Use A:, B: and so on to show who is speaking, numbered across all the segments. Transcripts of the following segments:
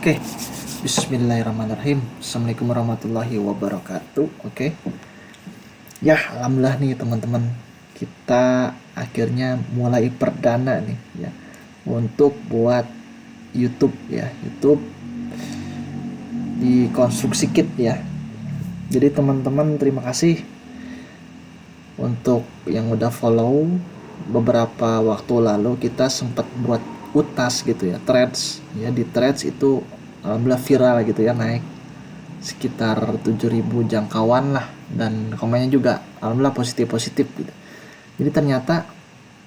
A: Oke, Bismillahirrahmanirrahim. Assalamualaikum warahmatullahi wabarakatuh. Oke, ya alhamdulillah nih teman-teman, kita akhirnya mulai perdana nih ya untuk buat YouTube ya, YouTube di Konstruksi Kit ya. Jadi teman-teman terima kasih untuk yang udah follow. Beberapa waktu lalu kita sempat buat utas gitu ya, threads ya. Di threads itu alhamdulillah viral gitu ya, naik sekitar 7.000 jangkauan lah, dan komennya juga alhamdulillah positif gitu. Jadi ternyata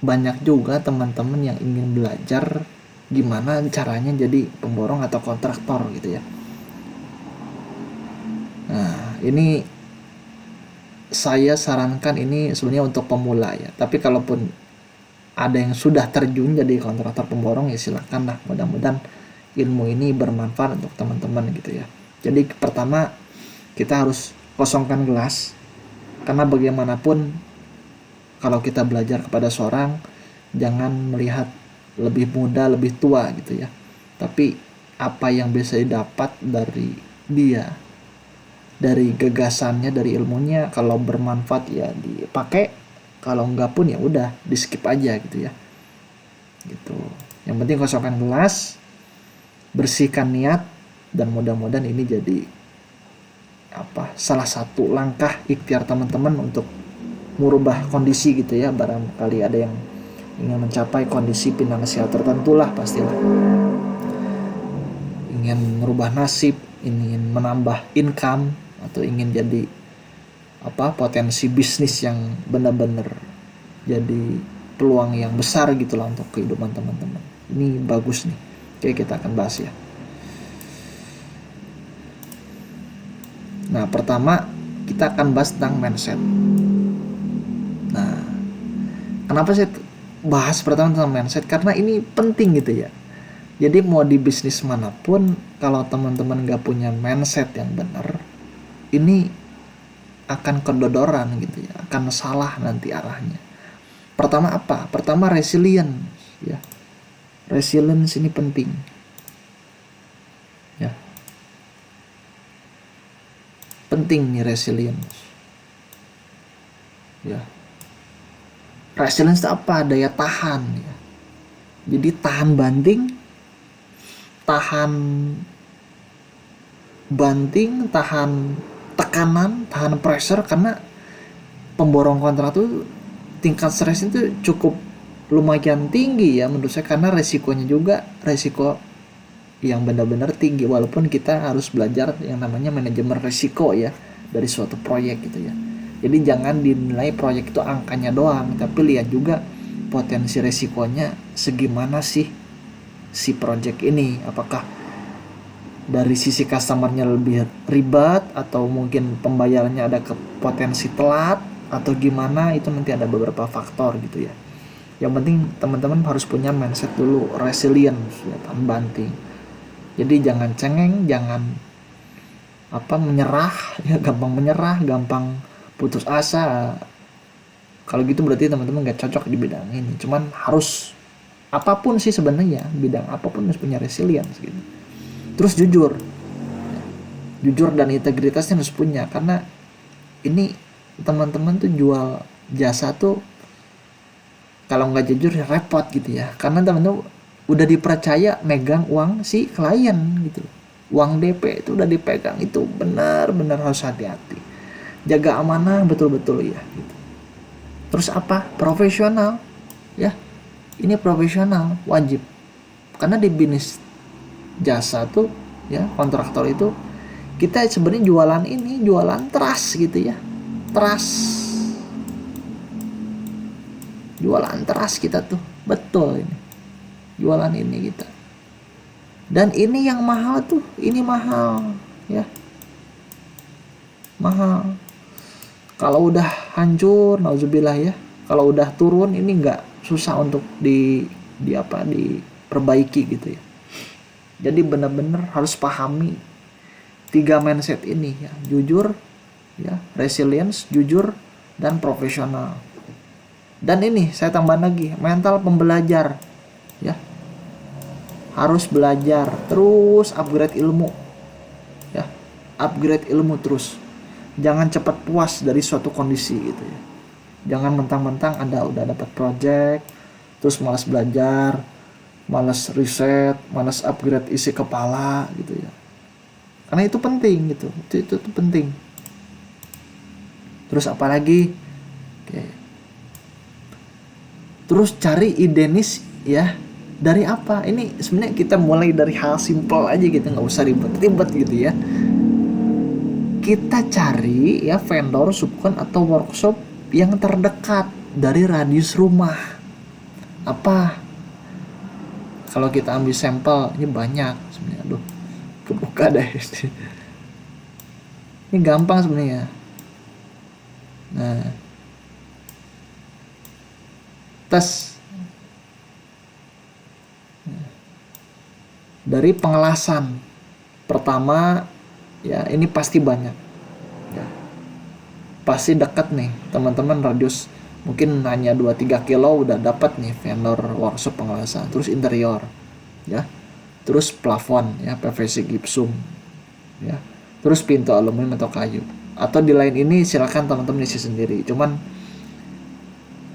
A: banyak juga teman-teman yang ingin belajar gimana caranya jadi pemborong atau kontraktor gitu ya. Nah, ini saya sarankan ini sebenarnya untuk pemula ya. Tapi kalaupun ada yang sudah terjun jadi kontraktor pemborong ya silakan lah. Mudah-mudahan ilmu ini bermanfaat untuk teman-teman gitu ya. Jadi pertama kita harus kosongkan gelas, karena bagaimanapun kalau kita belajar kepada seorang, jangan melihat lebih muda, lebih tua gitu ya. Tapi apa yang bisa didapat dari dia, dari gagasannya, dari ilmunya, kalau bermanfaat ya dipakai, kalau enggak pun ya udah di skip aja gitu ya. Gitu. Yang penting kosongkan gelas, bersihkan niat, dan mudah-mudahan ini jadi salah satu langkah ikhtiar teman-teman untuk merubah kondisi gitu ya. Barangkali ada yang ingin mencapai kondisi finansial tertentu lah, pastilah ingin merubah nasib, ingin menambah income, atau ingin jadi potensi bisnis yang benar-benar jadi peluang yang besar gitulah untuk kehidupan teman-teman. Ini bagus nih. Oke, kita akan bahas ya. Nah, pertama kita akan bahas tentang mindset. Nah, kenapa saya bahas pertama tentang mindset? Karena ini penting gitu ya. Jadi mau di bisnis manapun, kalau teman-teman gak punya mindset yang benar, ini akan kedodoran gitu ya, akan salah nanti arahnya. Pertama apa? Pertama resilience ya. Resilience ini penting ya. Penting nih resilience ya. Resilience itu apa? Daya tahan ya. Jadi tahan banting, tahan tekanan, tahan pressure, karena pemborong kontrak itu tingkat stres itu cukup lumayan tinggi ya menurut saya, karena resikonya juga resiko yang benar-benar tinggi, walaupun kita harus belajar yang namanya manajemen resiko ya dari suatu proyek gitu ya. Jadi jangan dinilai proyek itu angkanya doang, tapi lihat juga potensi resikonya segimana sih si proyek ini. Apakah dari sisi customernya lebih ribet, atau mungkin pembayarannya ada potensi telat, atau gimana, itu nanti ada beberapa faktor gitu ya. Yang penting teman-teman harus punya mindset dulu, resilience ya, tahan banting. Jadi jangan cengeng, jangan menyerah ya, gampang menyerah, gampang putus asa. Kalau gitu berarti teman-teman gak cocok di bidang ini. Cuman harus apapun sih sebenarnya, bidang apapun harus punya resilience gitu. Terus jujur dan integritasnya harus punya, karena ini teman-teman tuh jual jasa tuh kalau nggak jujur ya repot gitu ya, karena teman-teman udah dipercaya megang uang si klien gitu, uang DP itu udah dipegang, itu benar-benar harus hati-hati, jaga amanah betul-betul ya gitu. Terus profesional ya, ini profesional wajib, karena di bisnis jasa tuh ya, kontraktor itu kita sebenarnya jualan trust gitu ya, jualan trust kita tuh, betul ini jualan ini kita. Dan ini yang mahal tuh, ini mahal ya, mahal. Kalau udah hancur, nauzubillah ya, kalau udah turun ini nggak, susah untuk diperbaiki gitu ya. Jadi benar-benar harus pahami 3 mindset ini ya, jujur ya, resilience, jujur, dan profesional. Dan ini saya tambah lagi, mental pembelajar ya. harus belajar terus, upgrade ilmu ya, upgrade ilmu terus. Jangan cepat puas dari suatu kondisi gitu ya. Jangan mentang-mentang Anda udah dapat project terus malas belajar, malas riset, malas upgrade isi kepala gitu ya. Karena itu penting gitu, itu penting. Terus apalagi, oke. Terus cari idenis ya, dari apa? Ini sebenarnya kita mulai dari hal simpel aja gitu, nggak usah ribet-ribet gitu ya. Kita cari ya vendor, subkon atau workshop yang terdekat dari radius rumah. Apa? Kalau kita ambil sampel, ini banyak sebenarnya. Aduh, kebuka deh. Ini gampang sebenarnya. Nah, tes dari pengelasan pertama ya, ini pasti banyak ya, pasti dekat nih teman-teman, radius mungkin hanya 2-3 kilo udah dapat nih vendor workshop pengelasan. Terus interior ya, terus plafon ya, PVC gypsum ya, terus pintu aluminium atau kayu, atau di lain ini silakan teman-teman isi sendiri. Cuman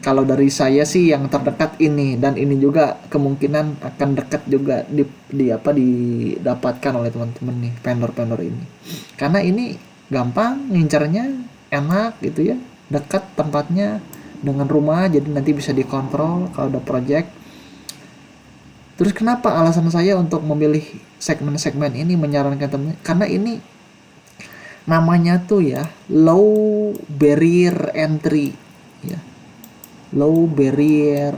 A: kalau dari saya sih yang terdekat ini, dan ini juga kemungkinan akan dekat juga didapatkan oleh teman-teman nih, vendor-vendor ini. Karena ini gampang ngincarnya, enak gitu ya, dekat tempatnya dengan rumah, jadi nanti bisa dikontrol kalau ada project. Terus kenapa alasan saya untuk memilih segmen-segmen ini, menyarankan teman, karena ini namanya tuh ya low barrier entry ya, low barrier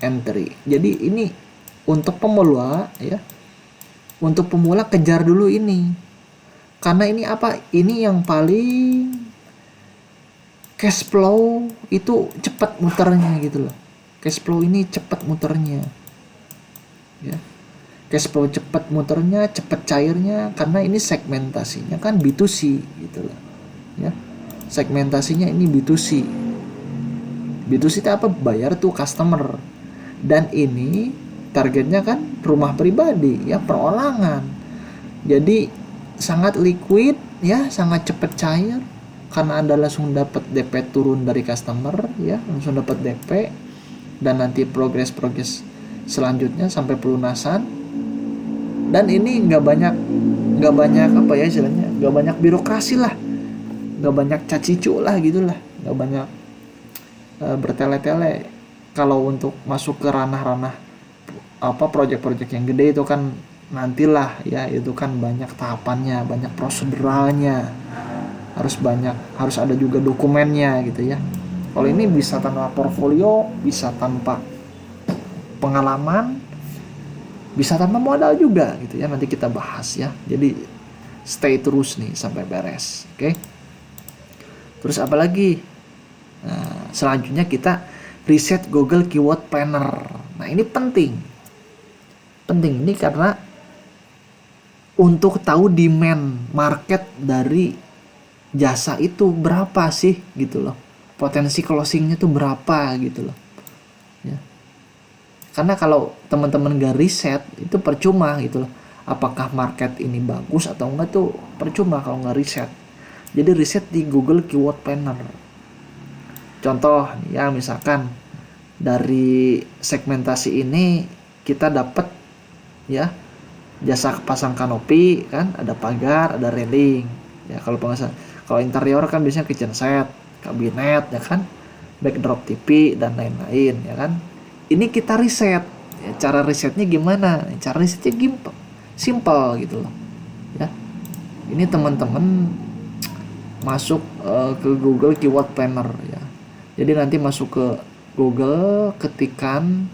A: entry. Jadi ini untuk pemula ya, untuk pemula kejar dulu ini, karena ini apa, ini yang paling cash flow itu cepat muternya gitu loh. Cash flow ini cepat muternya ya, cash flow cepat muternya, cepat cairnya, karena ini segmentasinya kan B2C gitu loh ya. Segmentasinya ini B2C. B2C itu apa? Bayar tuh customer. Dan ini targetnya kan rumah pribadi ya, perorangan. Jadi sangat liquid ya, sangat cepat cair, karena Anda langsung dapat DP turun dari customer ya, langsung dapat DP, dan nanti progres selanjutnya sampai pelunasan. Dan ini nggak banyak apa ya istilahnya, nggak banyak birokrasi lah, nggak banyak cacicu lah gitulah, nggak banyak bertele-tele. Kalau untuk masuk ke ranah-ranah apa proyek-proyek yang gede itu kan nantilah ya, itu kan banyak tahapannya, banyak proseduralnya, harus ada juga dokumennya gitu ya. Kalau ini bisa tanpa portfolio, bisa tanpa pengalaman, bisa tanpa modal juga gitu ya, nanti kita bahas ya. Jadi stay terus nih sampai beres, oke? Terus apa lagi? Nah, selanjutnya kita riset Google Keyword Planner. Nah ini penting ini karena untuk tahu demand market dari jasa itu berapa sih gitu loh, potensi closingnya tuh berapa gitu loh ya. Karena kalau teman-teman gak riset itu percuma gitu loh, apakah market ini bagus atau enggak tuh percuma kalau nggak riset. Jadi riset di Google Keyword Planner. Contoh ya, misalkan dari segmentasi ini kita dapat ya jasa pasang kanopi kan, ada pagar, ada railing ya. Kalau interior kan biasanya kitchen set, kabinet ya kan, backdrop TV dan lain-lain ya kan. Ini kita riset ya, cara risetnya gimana? Cara risetnya simple gitu loh ya. Ini teman-teman masuk ke Google Keyword Planner ya. Jadi nanti masuk ke Google, ketikan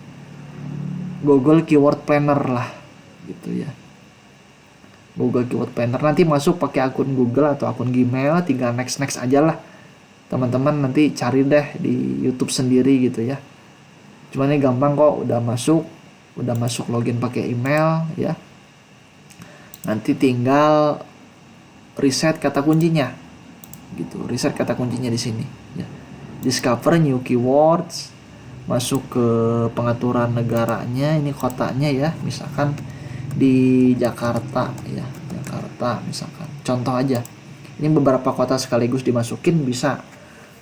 A: Google Keyword Planner lah gitu ya. Google Keyword Planner, nanti masuk pakai akun Google atau akun Gmail, tinggal next aja lah. Teman-teman nanti cari deh di YouTube sendiri gitu ya. Cuman ini gampang kok, udah masuk login pakai email ya. Nanti tinggal riset kata kuncinya gitu, riset kata kuncinya di sini ya. Discover new keywords, masuk ke pengaturan negaranya, ini kotanya ya, misalkan di Jakarta ya, Jakarta misalkan contoh aja. Ini beberapa kota sekaligus dimasukin, bisa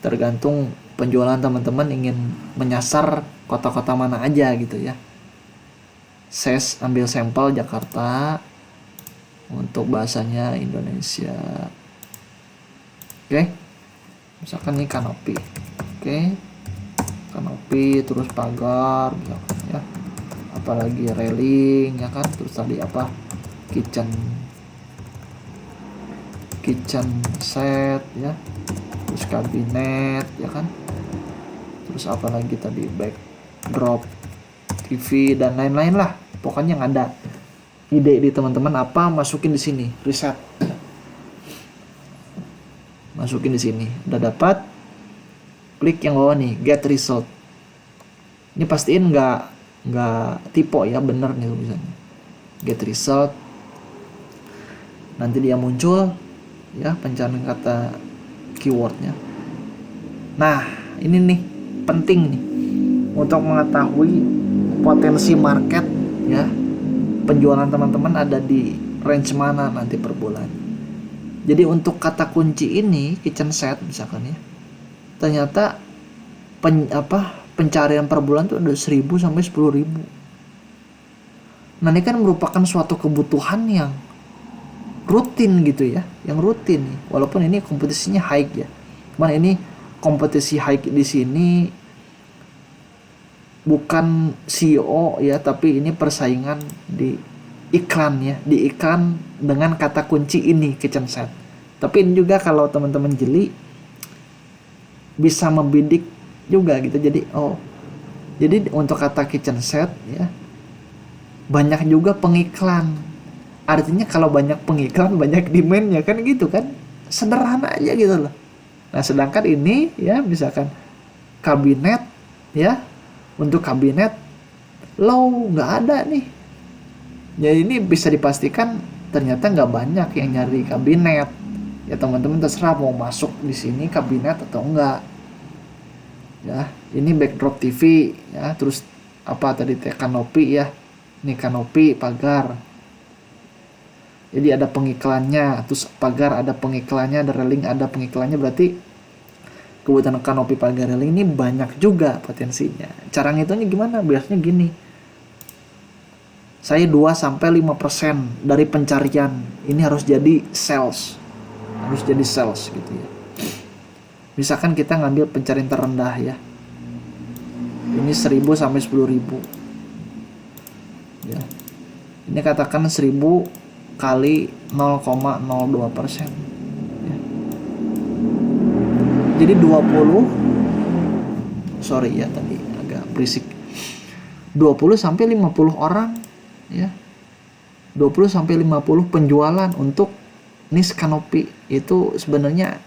A: tergantung penjualan teman-teman ingin menyasar kota-kota mana aja gitu ya. Ambil sampel Jakarta, untuk bahasanya Indonesia. Oke, misalkan ini kanopi. Oke, kanopi, terus pagar misalkan ya, apalagi railing ya kan, terus tadi apa, kitchen set ya, terus kabinet ya kan, terus apalagi tadi backdrop TV dan lain-lain lah, pokoknya yang ada ide di teman-teman apa, masukin di sini, riset, masukin di sini. Udah dapat, klik yang bawah nih, get result. Ini pastiin nggak typo ya, bener nih tulisannya, get result. Nanti dia muncul ya pencarian kata keywordnya. Nah ini nih penting nih untuk mengetahui potensi market ya, penjualan teman-teman ada di range mana nanti per bulan. Jadi untuk kata kunci ini kitchen set misalkan ya, ternyata pencarian per bulan tuh ada 1.000 sampai 10.000. Nah ini kan merupakan suatu kebutuhan yang rutin gitu ya, yang rutin nih. Walaupun ini kompetisinya high ya, cuman ini kompetisi high di sini bukan CEO ya, tapi ini persaingan di iklan ya, di iklan dengan kata kunci ini kitchen set. Tapi ini juga kalau teman-teman jeli bisa membidik juga gitu. Jadi untuk kata kitchen set ya, banyak juga pengiklan. Artinya kalau banyak pengiklan banyak demand-nya kan gitu kan, sederhana aja gitu loh. Nah sedangkan ini ya misalkan kabinet ya, untuk kabinet low nggak ada nih. Jadi ini bisa dipastikan ternyata nggak banyak yang nyari kabinet. Ya teman-teman terserah mau masuk di sini kabinet atau enggak. Ya, ini backdrop TV ya, terus apa tadi kanopi ya. Ini kanopi pagar. Jadi ada pengiklannya, terus pagar ada pengiklannya, ada railing ada pengiklannya, berarti kebutuhan kanopi pagar railing ini banyak juga potensinya. Cara ngitungnya gimana? Biasanya gini. Saya 2-5% dari pencarian ini harus jadi sales. Harus jadi sales gitu ya. Misalkan kita ngambil pencarian terendah ya. Ini 1.000 sampai 10.000. Ya. Ini katakan 1.000 kali 0,02%. Ya. Jadi 20, sorry ya tadi agak berisik. 20 sampai 50 orang ya. 20 sampai 50 penjualan untuk niche kanopi itu sebenarnya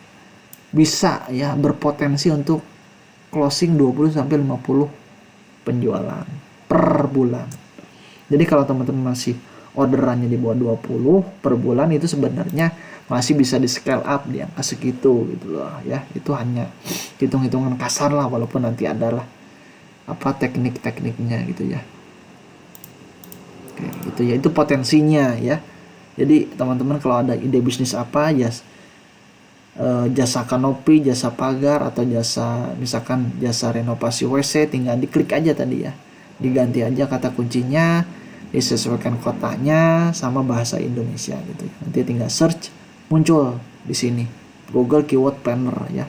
A: bisa ya berpotensi untuk closing 20 sampai 50 penjualan per bulan. Jadi kalau teman-teman masih orderannya di bawah 20 per bulan, itu sebenarnya masih bisa di scale up di angka segitu gitu loh ya. Itu hanya hitung-hitungan kasar lah, walaupun nanti adalah apa teknik-tekniknya gitu ya. Oke, gitu ya, itu potensinya ya. Jadi teman-teman kalau ada ide bisnis apa ya, jasa kanopi, jasa pagar, atau jasa misalkan jasa renovasi WC, tinggal diklik aja tadi ya, diganti aja kata kuncinya, disesuaikan kotanya sama bahasa Indonesia gitu ya. Nanti tinggal search, muncul di sini Google Keyword Planner ya.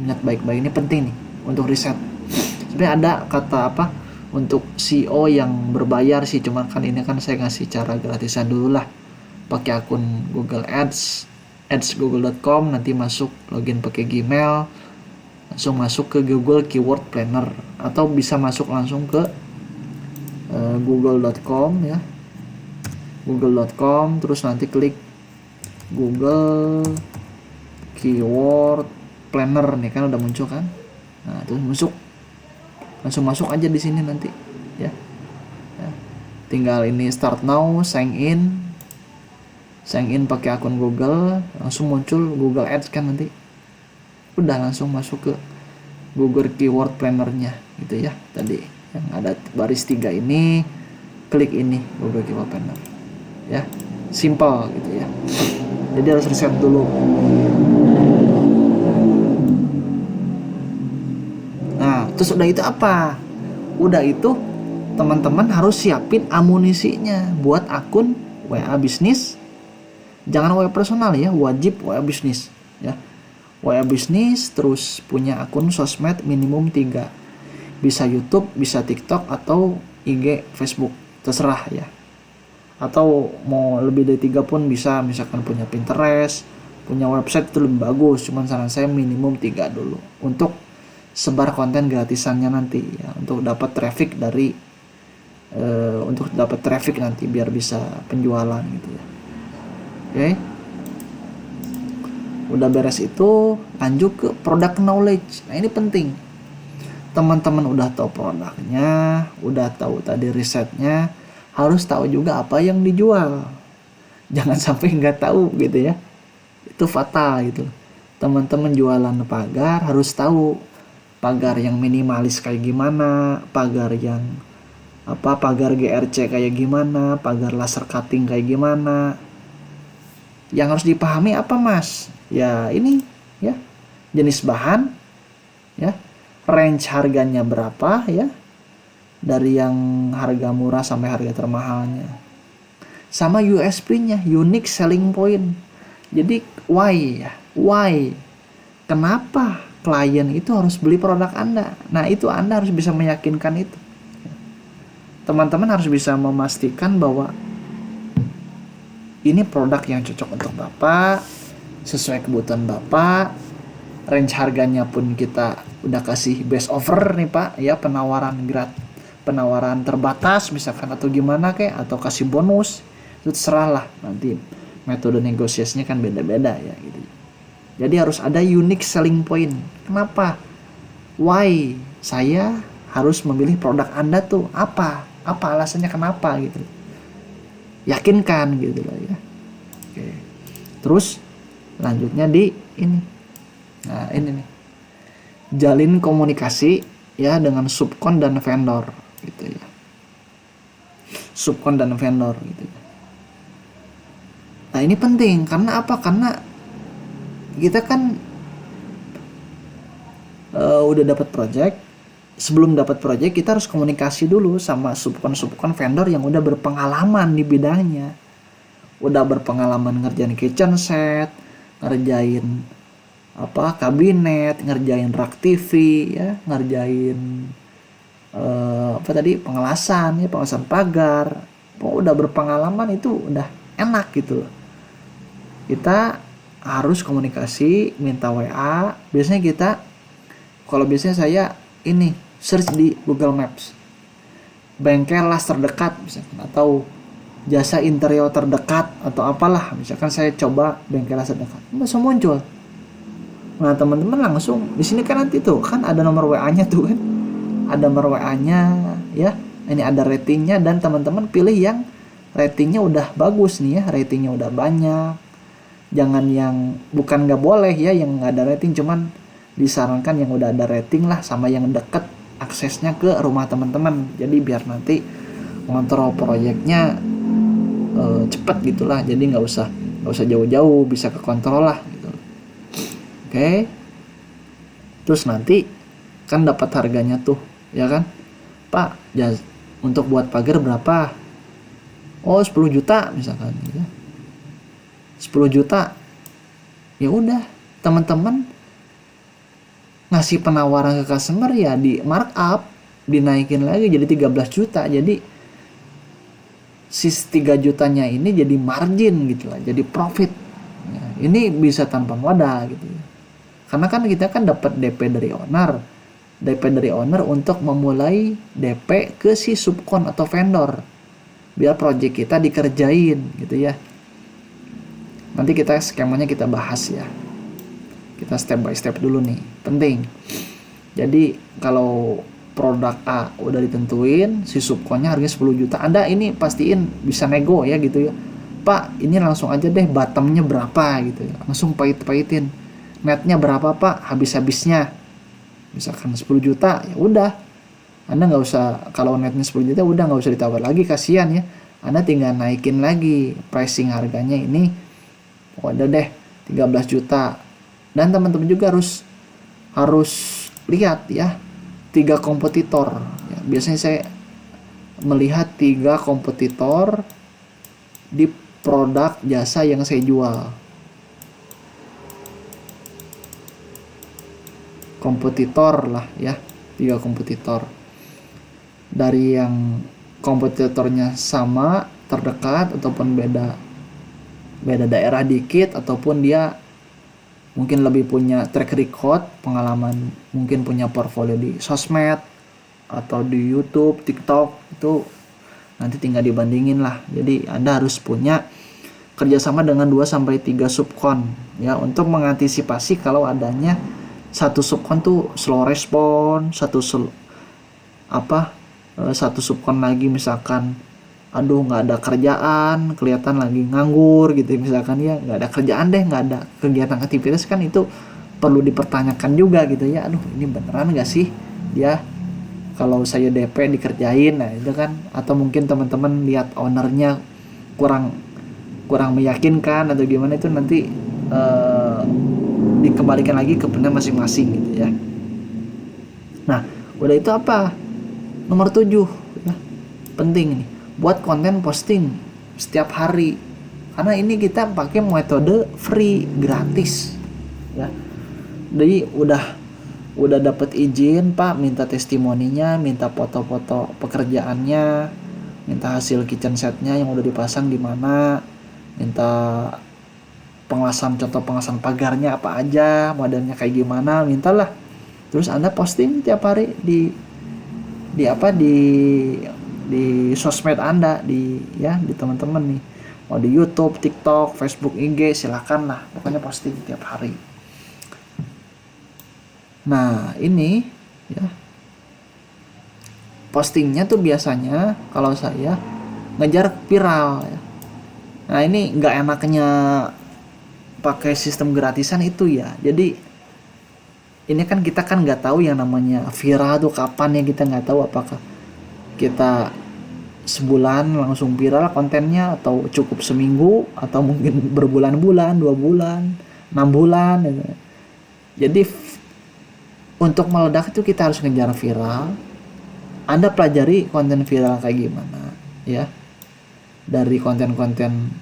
A: Ingat baik-baik, ini penting nih untuk riset. Sebenarnya ada kata apa untuk CEO yang berbayar sih, cuman kan ini kan saya ngasih cara gratisan dulu lah, pakai akun Google Ads google.com, nanti masuk login pakai Gmail, langsung masuk ke Google Keyword Planner, atau bisa masuk langsung ke google.com ya, google.com, terus nanti klik Google Keyword Planner nih kan udah muncul kan. Nah terus langsung masuk aja di sini nanti ya. Tinggal ini start now, sign in pakai akun Google, langsung muncul Google Ads kan nanti. Udah langsung masuk ke Google Keyword Planner-nya gitu ya. Tadi yang ada baris 3 ini, klik ini Google Keyword Planner. Ya. Simple gitu ya. Jadi harus riset dulu. Nah, terus udah itu apa? Udah itu teman-teman harus siapin amunisinya buat akun WA bisnis. Jangan WA personal ya, wajib WA bisnis ya. WA bisnis, terus punya akun sosmed minimum 3. Bisa YouTube, bisa TikTok, atau IG, Facebook, terserah ya. Atau mau lebih dari 3 pun bisa, misalkan punya Pinterest, punya website itu lebih bagus. Cuman saran saya minimum 3 dulu untuk sebar konten gratisannya nanti ya, untuk dapat traffic dari untuk dapat traffic nanti biar bisa penjualan gitu ya. Oke. Udah beres itu, lanjut ke product knowledge. Nah, ini penting. Teman-teman udah tahu produknya, udah tahu tadi risetnya, harus tahu juga apa yang dijual. Jangan sampai nggak tahu gitu ya. Itu fatal gitu. Teman-teman jualan pagar harus tahu pagar yang minimalis kayak gimana, pagar yang pagar GRC kayak gimana, pagar laser cutting kayak gimana. Yang harus dipahami apa, Mas? Ya ini ya, jenis bahan ya, range harganya berapa ya, dari yang harga murah sampai harga termahalnya, sama USP-nya, unique selling point. Jadi why kenapa klien itu harus beli produk Anda. Nah, itu Anda harus bisa meyakinkan itu. Teman-teman harus bisa memastikan bahwa ini produk yang cocok untuk Bapak, sesuai kebutuhan Bapak. Range harganya pun kita udah kasih best offer nih Pak ya, penawaran terbatas misalkan, atau gimana kayak, atau kasih bonus, itu terserah lah, nanti metode negosiasinya kan beda-beda ya gitu. Jadi harus ada unique selling point. Kenapa? Why saya harus memilih produk Anda tuh apa alasannya, kenapa gitu. Yakinkan gitu lah ya. Oke. Terus lanjutnya di ini. Nah, ini nih. Jalin komunikasi ya dengan subkon dan vendor gitu ya. Subkon dan vendor gitu ya. Nah, ini penting karena apa? Karena kita kan udah dapat project. Sebelum dapat project kita harus komunikasi dulu sama subkon vendor yang udah berpengalaman di bidangnya. Udah berpengalaman ngerjain kitchen set, ngerjain kabinet, ngerjain rak TV ya, ngerjain pengelasan pagar. Udah berpengalaman, itu udah enak gitu loh. Kita harus komunikasi, minta WA. Biasanya saya ini search di Google Maps, bengkel las terdekat misalkan, atau jasa interior terdekat, atau apalah, misalkan saya coba bengkel las terdekat, langsung muncul. Nah, teman-teman langsung di sini kan nanti tuh kan ada nomor WA-nya tuh kan, ada nomor WA-nya ya, ini ada ratingnya, dan teman-teman pilih yang ratingnya udah bagus nih ya, ratingnya udah banyak. Jangan yang bukan nggak boleh ya yang nggak ada rating, cuman disarankan yang udah ada rating lah, sama yang deket aksesnya ke rumah teman-teman. Jadi biar nanti ngontrol proyeknya cepet gitulah. Jadi nggak usah jauh-jauh, bisa kekontrol lah gitu. Oke. Terus nanti kan dapat harganya tuh, ya kan? Pak, untuk buat pagar berapa? Oh, 10 juta misalkan ya. 10 juta. Ya udah, teman-teman ngasih penawaran ke customer ya di markup, dinaikin lagi jadi 13 juta. Jadi sis 3 jutanya ini jadi margin gitu lah, jadi profit ya, ini bisa tanpa wadah gitu. Karena kan kita kan dapat DP dari owner untuk memulai DP ke si subkon atau vendor biar project kita dikerjain gitu ya. Nanti skemanya kita bahas ya. Kita step by step dulu nih, penting. Jadi kalau produk A udah ditentuin, si subkonnya harganya 10 juta. Anda ini pastiin bisa nego ya gitu ya. Pak, ini langsung aja deh bottomnya berapa gitu ya. Langsung pahit-pahitin. Netnya berapa Pak, habis-habisnya. misalkan 10 juta, ya udah Anda nggak usah, kalau netnya 10 juta udah nggak usah ditawar lagi, kasihan ya. Anda tinggal naikin lagi pricing harganya ini, udah deh 13 juta. Dan teman-teman juga harus lihat ya 3 kompetitor ya. Biasanya saya melihat 3 kompetitor di produk jasa yang saya jual. Kompetitor lah ya, 3 kompetitor. Dari yang kompetitornya sama, terdekat, ataupun beda daerah dikit, ataupun dia mungkin lebih punya track record, pengalaman, mungkin punya portfolio di sosmed atau di YouTube, TikTok, itu nanti tinggal dibandingin lah. Jadi Anda harus punya kerjasama dengan 2-3 subkon ya, untuk mengantisipasi kalau adanya satu subkon tuh slow respon, satu subkon lagi misalkan nggak ada kerjaan, kelihatan lagi nganggur gitu misalkan ya, nggak ada kerjaan deh, nggak ada kegiatan aktivitas, kan itu perlu dipertanyakan juga gitu ya. Ini beneran nggak sih dia kalau saya DP dikerjain, nah itu kan. Atau mungkin teman-teman lihat ownernya kurang meyakinkan atau gimana, itu nanti dikembalikan lagi ke benar masing-masing gitu ya. Nah udah itu apa, nomor 7 ya, penting nih, buat konten posting setiap hari, karena ini kita pakai metode free, gratis ya. Jadi udah dapat izin Pak, minta testimoninya, minta foto-foto pekerjaannya, minta hasil kitchen setnya yang udah dipasang di mana, minta contoh pengasan pagarnya apa aja, modelnya kayak gimana, mintalah. Terus Anda posting tiap hari di sosmed Anda, di teman-teman nih, mau di YouTube, TikTok, Facebook, IG, silakan lah, pokoknya posting tiap hari. Nah ini ya, postingnya tuh biasanya kalau saya ngejar viral ya. Nah ini nggak enaknya pakai sistem gratisan itu ya. Jadi ini kan kita kan nggak tahu yang namanya viral tuh kapan ya, kita nggak tahu apakah kita sebulan langsung viral kontennya, atau cukup seminggu, atau mungkin berbulan-bulan, 2 bulan, 6 bulan gitu. Jadi untuk meledak itu kita harus ngejar viral. Anda pelajari konten viral kayak gimana ya, dari konten-konten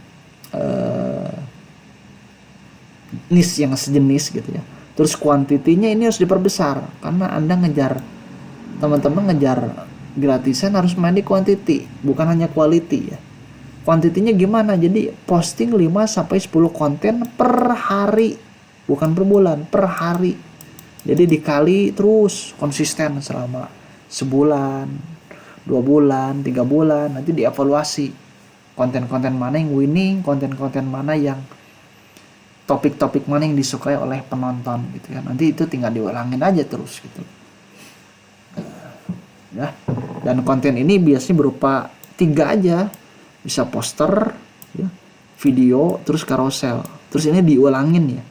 A: niche yang sejenis gitu ya. Terus kuantitinya ini harus diperbesar, karena Anda teman-teman ngejar gratisan harus main di quantity, bukan hanya quality ya. Kuantitinya gimana? Jadi posting 5-10 konten per hari, bukan per bulan, per hari. Jadi dikali terus konsisten selama sebulan, 2 bulan, 3 bulan, nanti dievaluasi konten-konten mana yang winning, konten-konten mana yang topik-topik mana yang disukai oleh penonton gitu ya. Nanti itu tinggal diulangin aja terus gitu ya. Dan konten ini biasanya berupa 3 aja, bisa poster ya, video, terus carousel. Terus ini diulangin ya,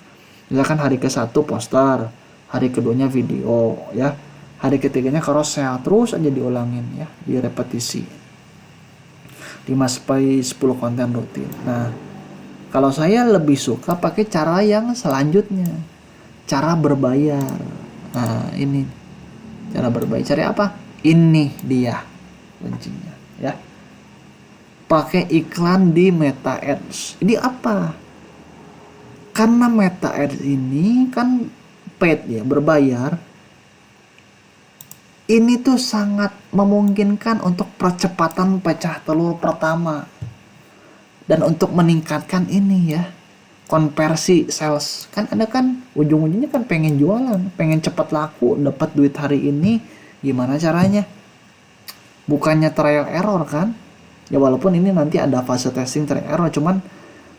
A: misalkan hari ke-1 poster, hari keduanya video ya, hari ketiganya carousel, terus aja diulangin ya, direpetisi 5-10 konten rutin. Nah kalau saya lebih suka pakai cara yang selanjutnya, cara berbayar. Nah ini cara berbayar, cara apa? Ini dia kuncinya ya, pakai iklan di Meta Ads. Ini apa? Karena Meta Ads ini kan paid ya, berbayar. Ini tuh sangat memungkinkan untuk percepatan pecah telur pertama. Dan untuk meningkatkan ini ya, konversi sales. Kan Anda kan ujung-ujungnya kan pengen jualan, pengen cepat laku, dapat duit hari ini. Gimana caranya? Bukannya trial error kan? Ya walaupun ini nanti ada fase testing trial error, cuman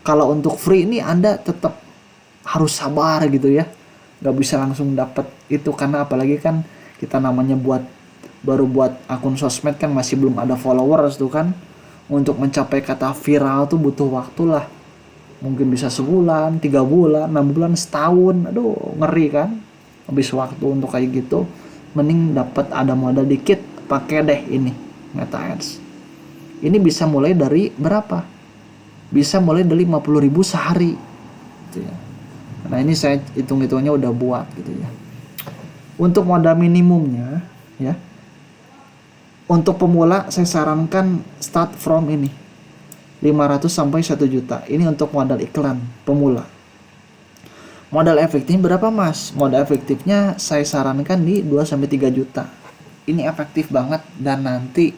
A: kalau untuk free ini Anda tetap harus sabar gitu ya. Gak bisa langsung dapat itu, karena apalagi kan kita namanya baru buat akun sosmed kan, masih belum ada followers tuh kan. Untuk mencapai kata viral tuh butuh waktu lah, mungkin bisa sebulan, 3 bulan, 6 bulan, setahun. Aduh ngeri kan. habis waktu untuk kayak gitu, mending dapat ada modal dikit, pakai deh ini Meta Ads. Ini bisa mulai dari berapa? Bisa mulai dari 50.000 sehari gitu ya. Nah ini saya hitung-hitungnya udah buat gitu ya. Untuk modal minimumnya ya, untuk pemula saya sarankan start from ini 500 sampai 1 juta. Ini untuk modal iklan pemula. Modal efektif berapa mas? Modal efektifnya saya sarankan di 2 sampai 3 juta. Ini efektif banget, dan nanti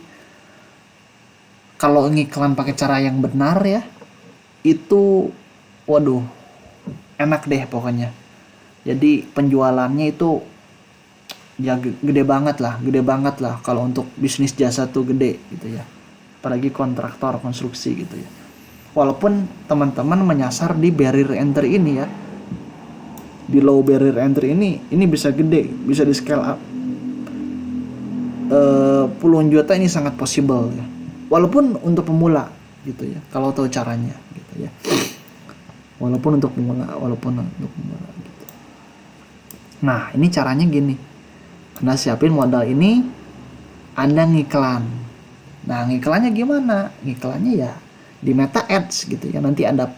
A: kalau ngiklan pakai cara yang benar ya, itu waduh enak deh pokoknya. Jadi penjualannya itu ya gede banget lah kalau untuk bisnis jasa tuh gede gitu ya, apalagi kontraktor konstruksi gitu ya. Walaupun teman-teman menyasar di barrier entry ini ya, di low barrier entry ini bisa gede, bisa di scale up. Puluhan juta ini sangat possible ya, walaupun untuk pemula gitu ya, kalau tahu caranya gitu ya. Walaupun untuk pemula gitu. Nah ini caranya gini, Anda siapin modal ini, Anda ngiklan. Nah ngiklannya gimana? Ngiklannya ya di Meta Ads gitu ya. Nanti ada,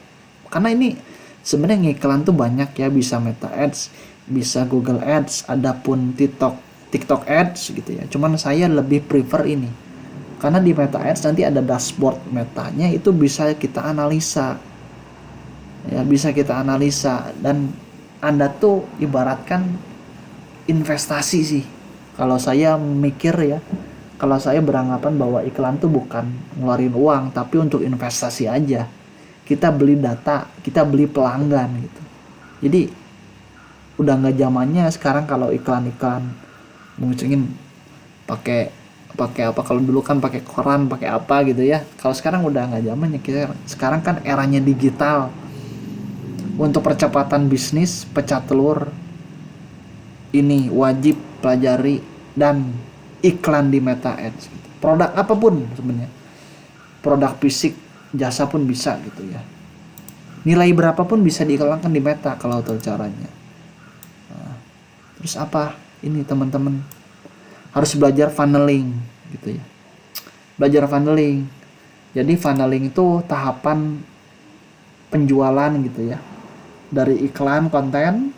A: karena ini sebenarnya ngiklan tuh banyak ya, bisa Meta Ads, bisa Google Ads, ada pun TikTok Ads gitu ya. Cuman saya lebih prefer ini, karena di Meta Ads nanti ada dashboard metanya, itu bisa kita analisa ya, bisa kita analisa. Dan Anda tuh ibaratkan investasi sih. Kalau saya mikir ya, kalau saya beranggapan bahwa iklan tuh bukan ngeluarin uang, tapi untuk investasi aja. Kita beli data, kita beli pelanggan gitu. Jadi udah nggak zamannya sekarang kalau iklan-iklan mungkin pakai apa, kalau dulu kan pakai koran, pakai apa gitu ya. Kalau sekarang udah nggak zamannya. Sekarang kan eranya digital. Untuk percepatan bisnis, pecah telur ini wajib pelajari dan iklan di Meta Ads gitu. Produk apapun sebenarnya, produk fisik, jasa pun bisa gitu ya. Nilai berapapun bisa diiklankan di Meta kalau tahu caranya. Nah, terus apa? Ini teman-teman harus belajar funneling gitu ya. Belajar funneling. Jadi funneling itu tahapan penjualan gitu ya. Dari iklan konten,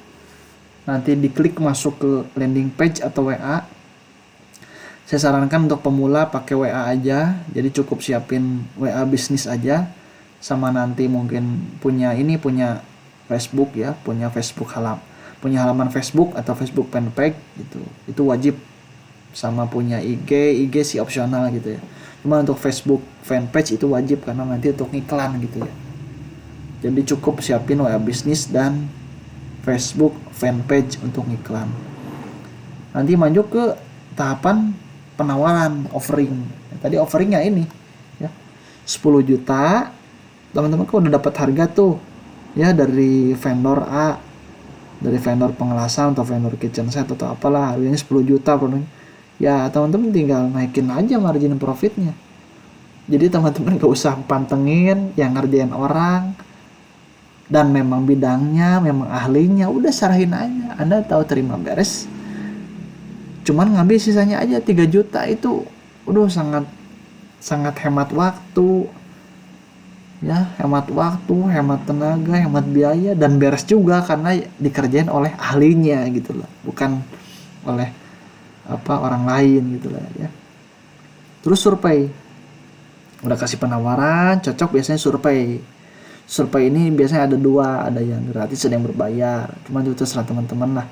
A: nanti diklik masuk ke landing page atau WA. Saya sarankan untuk pemula pakai WA aja, jadi cukup siapin WA bisnis aja, sama nanti mungkin punya Facebook ya, punya halaman Facebook atau Facebook fanpage gitu, itu wajib. Sama punya IG sih opsional gitu ya, cuma untuk Facebook fanpage itu wajib karena nanti untuk iklan gitu ya. Jadi cukup siapin WA bisnis dan Facebook fanpage untuk iklan. Nanti maju ke tahapan penawaran, offering. Tadi offeringnya ini ya 10 juta. Teman-teman kok udah dapat harga tuh ya dari vendor A, dari vendor pengelasan atau vendor kitchen set atau apalah, harganya 10 juta produknya. Ya teman-teman tinggal naikin aja margin profitnya. Jadi teman-teman gak usah pantengin yang ngerjain orang, dan memang bidangnya, memang ahlinya, udah serahin aja. Anda tahu terima beres, cuman ngambil sisanya aja 3 juta itu udah sangat hemat waktu ya, hemat tenaga, hemat biaya, dan beres juga karena dikerjain oleh ahlinya gitu loh, bukan oleh orang lain gitu lah ya. Terus survei, udah kasih penawaran cocok, biasanya survei ini biasanya ada 2, ada yang gratis, ada yang berbayar. Cuma itu terserah teman-teman lah.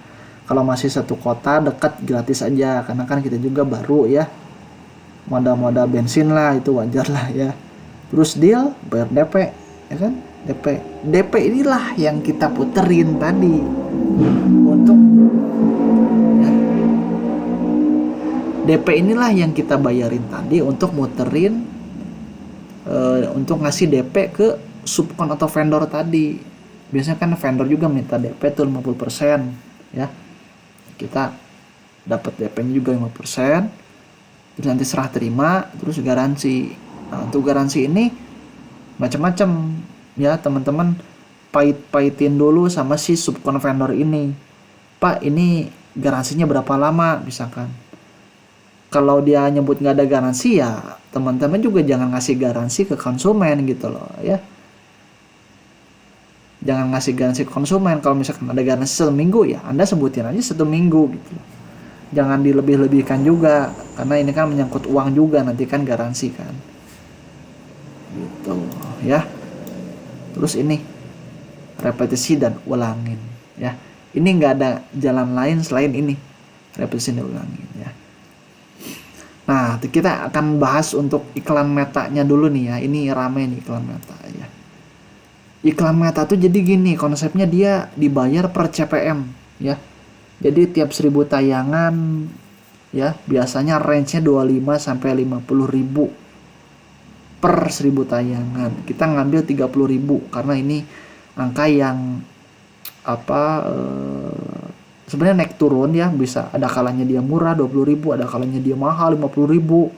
A: Kalau masih satu kota dekat, gratis aja, karena kan kita juga baru ya, modal bensin lah, itu wajar lah ya. Terus deal, bayar DP ya kan, DP inilah yang kita puterin tadi untuk ya, DP inilah yang kita bayarin tadi untuk muterin, untuk ngasih DP ke subkon atau vendor tadi. Biasanya kan vendor juga minta DP tuh 50% ya. Kita dapat DP-nya juga 50%. Terus nanti serah terima, terus garansi. Nah, untuk garansi ini macam-macam ya, teman-teman pahit-pahitin dulu sama si subkon vendor ini. Pak ini garansinya berapa lama misalkan. Kalau dia nyebut nggak ada garansi ya teman-teman juga jangan ngasih garansi ke konsumen gitu loh ya. Jangan ngasih garansi ke konsumen. Kalau misalkan ada garansi 1 minggu ya Anda sebutin aja 1 minggu gitu loh. Jangan dilebih-lebihkan juga karena ini kan menyangkut uang juga nanti kan garansi kan. Gitu ya. Terus ini repetisi dan ulangin ya. Ini nggak ada jalan lain selain ini, repetisi dan ulangin ya. Nah, kita akan bahas untuk iklan metanya dulu nih ya. Ini rame nih iklan meta ya. Iklan meta tuh jadi gini, konsepnya dia dibayar per CPM ya. Jadi tiap 1000 tayangan ya, biasanya range-nya 25 sampai 50 ribu per 1000 tayangan. Kita ngambil 30 ribu karena ini angka yang sebenarnya naik turun ya, bisa ada kalanya dia murah 20 ribu, ada kalanya dia mahal 50 ribu,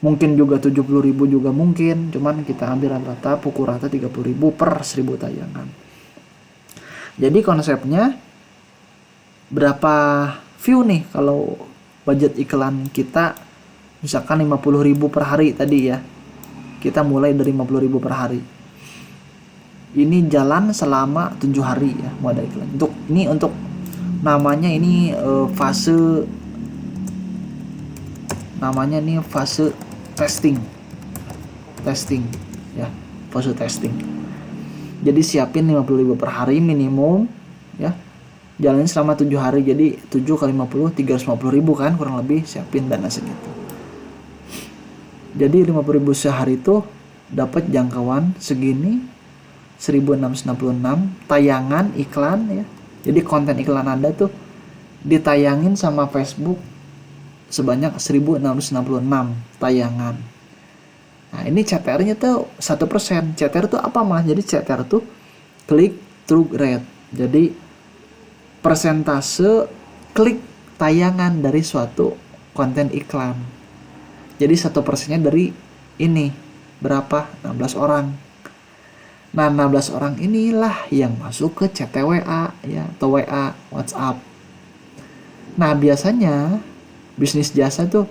A: mungkin juga 70 ribu juga mungkin, cuman kita ambil rata-rata pukul rata 30 ribu per 1000 tayangan. Jadi konsepnya berapa view nih kalau budget iklan kita misalkan 50 ribu per hari tadi ya, kita mulai dari 50 ribu per hari. Ini jalan selama 7 hari ya mau ada iklan. Untuk namanya ini fase testing ya, fase testing. Jadi siapin 50 ribu per hari minimum ya, jalanin selama 7 hari. Jadi 7 kali 50 350 ribu kan kurang lebih, siapin dana segitu. Jadi 50 ribu sehari itu dapat jangkauan segini 1666 tayangan iklan ya. Jadi konten iklan Anda tuh ditayangin sama Facebook sebanyak 1666 tayangan. Nah ini CTR-nya tuh 1%. CTR tuh apa mas? Jadi CTR tuh click through rate. Jadi persentase klik tayangan dari suatu konten iklan. Jadi 1%-nya dari ini berapa? 16 orang. Nah 16 orang inilah yang masuk ke CTWA ya, atau WA, WhatsApp. Nah biasanya bisnis jasa tuh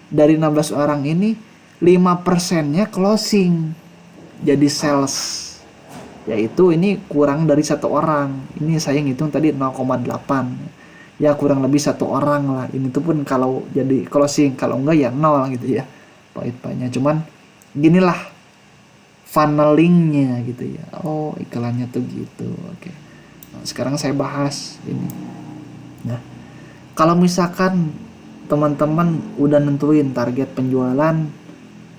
A: dari 16 orang ini 5%-nya closing jadi sales, yaitu ini kurang dari 1 orang. Ini saya ngitung tadi 0,8 ya, kurang lebih 1 orang lah. Ini tuh pun kalau jadi closing, kalau enggak ya 0 gitu ya pahit-pahitnya. Cuman ginilah funnelingnya gitu ya. Oh iklannya tuh gitu. Oke. Nah, sekarang saya bahas ini. Nah, kalau misalkan teman-teman udah nentuin target penjualan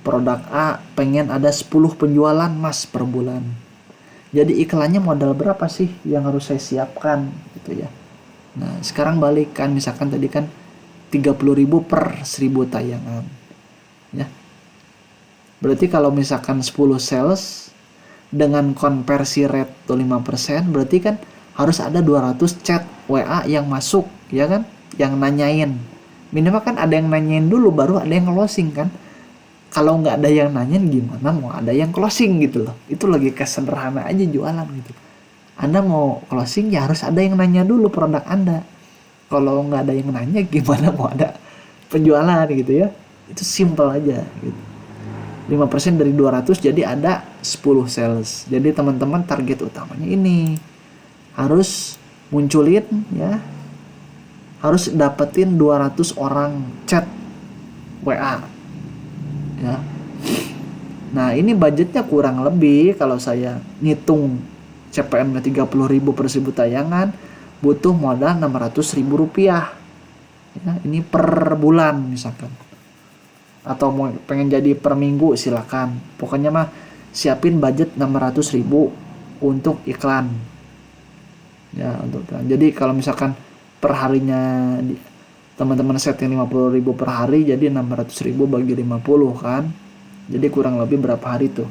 A: produk A, pengen ada 10 penjualan mas per bulan. Jadi iklannya modal berapa sih yang harus saya siapkan gitu ya. Nah, sekarang balikan, misalkan tadi kan 30 ribu per 1000 tayangan. Ya. Berarti kalau misalkan 10 sales dengan konversi rate 5%, berarti kan harus ada 200 chat WA yang masuk, ya kan? Yang nanyain. Minimal kan ada yang nanyain dulu, baru ada yang closing kan? Kalau nggak ada yang nanyain gimana mau ada yang closing gitu loh. Itu lagi sederhana aja jualan gitu. Anda mau closing ya harus ada yang nanya dulu produk Anda. Kalau nggak ada yang nanya gimana mau ada penjualan gitu ya. Itu simple aja gitu. 5% dari 200 jadi ada 10 sales. Jadi teman-teman target utamanya ini harus munculin ya, harus dapetin 200 orang chat WA ya. Nah ini budgetnya kurang lebih kalau saya ngitung CPM-nya 30 ribu per 1000 tayangan butuh modal 600 ribu rupiah ya, ini per bulan misalkan. Atau mau pengen jadi per minggu silakan. Pokoknya mah siapin budget 600 ribu untuk iklan. Ya, untuk iklan. Jadi kalau misalkan per harinya teman-teman setting 50 ribu per hari, jadi 600 ribu bagi 50 kan. Jadi kurang lebih berapa hari tuh?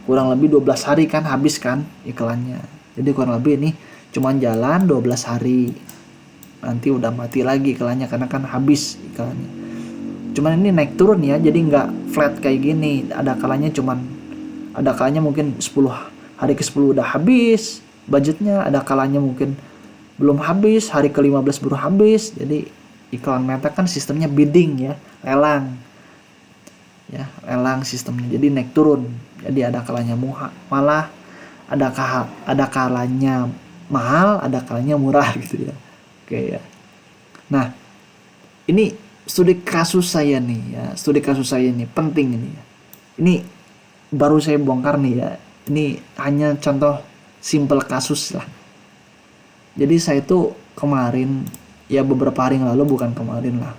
A: Kurang lebih 12 hari kan habis kan iklannya. Jadi kurang lebih ini cuman jalan 12 hari. Nanti udah mati lagi iklannya karena kan habis iklannya. Cuman ini naik turun ya, jadi nggak flat kayak gini. Ada kalanya mungkin 10 hari ke 10 udah habis budgetnya, ada kalanya mungkin belum habis, hari ke-15 baru habis. Jadi iklan Meta kan sistemnya bidding ya, lelang. Ya, lelang sistemnya. Jadi naik turun. Jadi ada kalanya malah ada kalanya mahal, ada kalanya murah gitu ya. Oke ya. Nah, ini studi kasus saya nih ya. Studi kasus saya ini penting ini ya. Ini baru saya bongkar nih ya. Ini hanya contoh simple kasus lah. Jadi saya tuh kemarin ya beberapa hari yang lalu, bukan kemarin lah,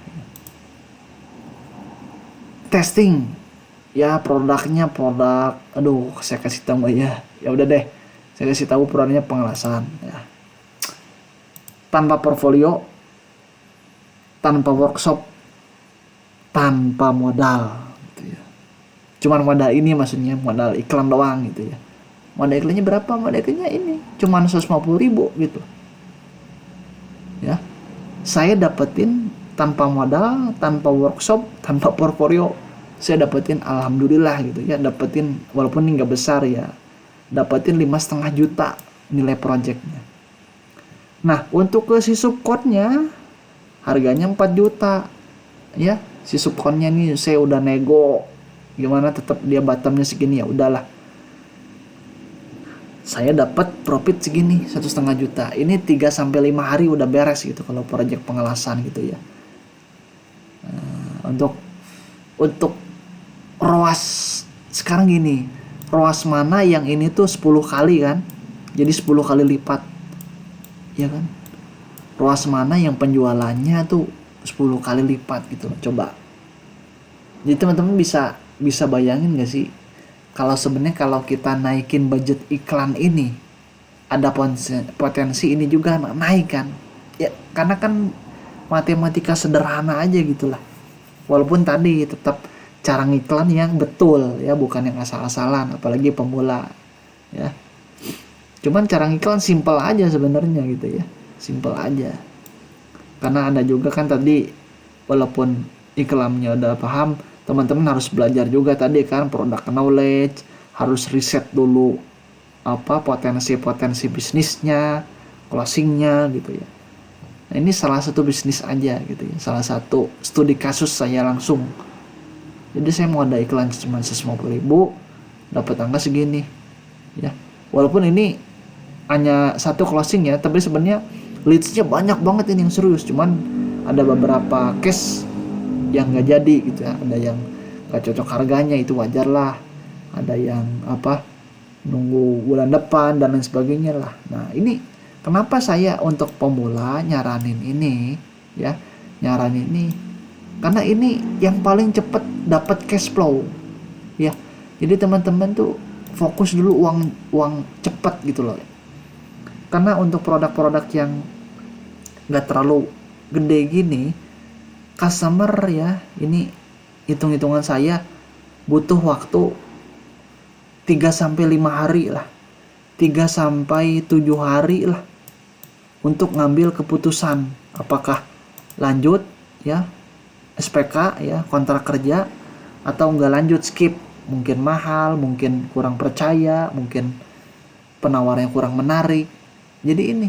A: testing ya produk saya kasih tahu ya udah deh, saya kasih tahu produknya pengelasan ya, tanpa portfolio, tanpa workshop, tanpa modal gitu ya. Cuman modal ini maksudnya modal iklan doang gitu ya. Modal iklannya berapa? Modal iklannya ini cuman 150.000 gitu ya. Saya dapetin tanpa modal, tanpa workshop, tanpa portfolio, saya dapetin alhamdulillah gitu ya, dapetin walaupun ini nggak besar ya, dapetin 5,5 juta nilai projectnya. Nah untuk ke si subcode-nya harganya 4 juta ya. Si subcode-nya nih saya udah nego gimana tetap dia bottomnya segini, ya udahlah, saya dapat profit segini 1,5 juta. Ini 3-5 hari udah beres gitu kalau project pengelasan gitu ya. Untuk ROAS sekarang gini, ROAS mana yang ini tuh 10 kali kan, jadi 10 kali lipat ya kan. ROAS mana yang penjualannya tuh 10 kali lipat gitu loh. Coba, jadi teman-teman bisa bayangin gak sih kalau sebenarnya kalau kita naikin budget iklan ini, ada potensi ini juga naik kan ya, karena kan matematika sederhana aja gitulah. Walaupun tadi tetap cara ngiklan yang betul ya, bukan yang asal-asalan, apalagi pemula ya. Cuman cara ngiklan simple aja sebenarnya gitu ya, simple aja. Karena ada juga kan tadi, walaupun iklannya udah paham, teman-teman harus belajar juga tadi kan product knowledge, harus riset dulu apa potensi bisnisnya, closingnya gitu ya. Nah ini salah satu bisnis aja gitu ya, salah satu studi kasus saya langsung. Jadi saya mau ada iklan cuma 150.000, dapat angka segini ya. Walaupun ini hanya satu closing ya, tapi sebenarnya leadsnya banyak banget ini yang serius. Cuman ada beberapa case yang nggak jadi gitu ya, ada yang nggak cocok harganya, itu wajar lah. Ada yang nunggu bulan depan dan lain sebagainya lah. Nah ini kenapa saya untuk pemula nyaranin ini ya, karena ini yang paling cepat dapat cash flow ya. Jadi teman-teman tuh fokus dulu uang cepat gitu loh. Karena untuk produk-produk yang nggak terlalu gede gini, customer ya, ini hitung-hitungan saya butuh waktu 3-5 hari lah, 3-7 hari lah untuk ngambil keputusan apakah lanjut ya SPK ya, kontrak kerja, atau nggak lanjut, skip. Mungkin mahal, mungkin kurang percaya, mungkin penawarannya kurang menarik. Jadi ini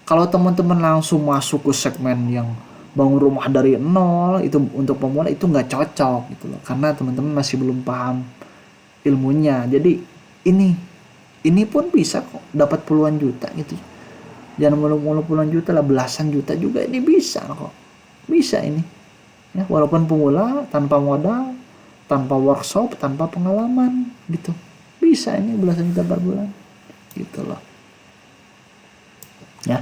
A: kalau teman-teman langsung masuk ke segmen yang bangun rumah dari nol, itu untuk pemula itu nggak cocok gitu loh, karena teman-teman masih belum paham ilmunya. Jadi ini pun bisa kok dapat puluhan juta gitu, jangan mulu-mulu puluhan juta lah, belasan juta juga ini bisa kok, bisa ini ya, walaupun pemula, tanpa modal, tanpa workshop, tanpa pengalaman gitu, bisa ini belasan juta per bulan gitu loh ya.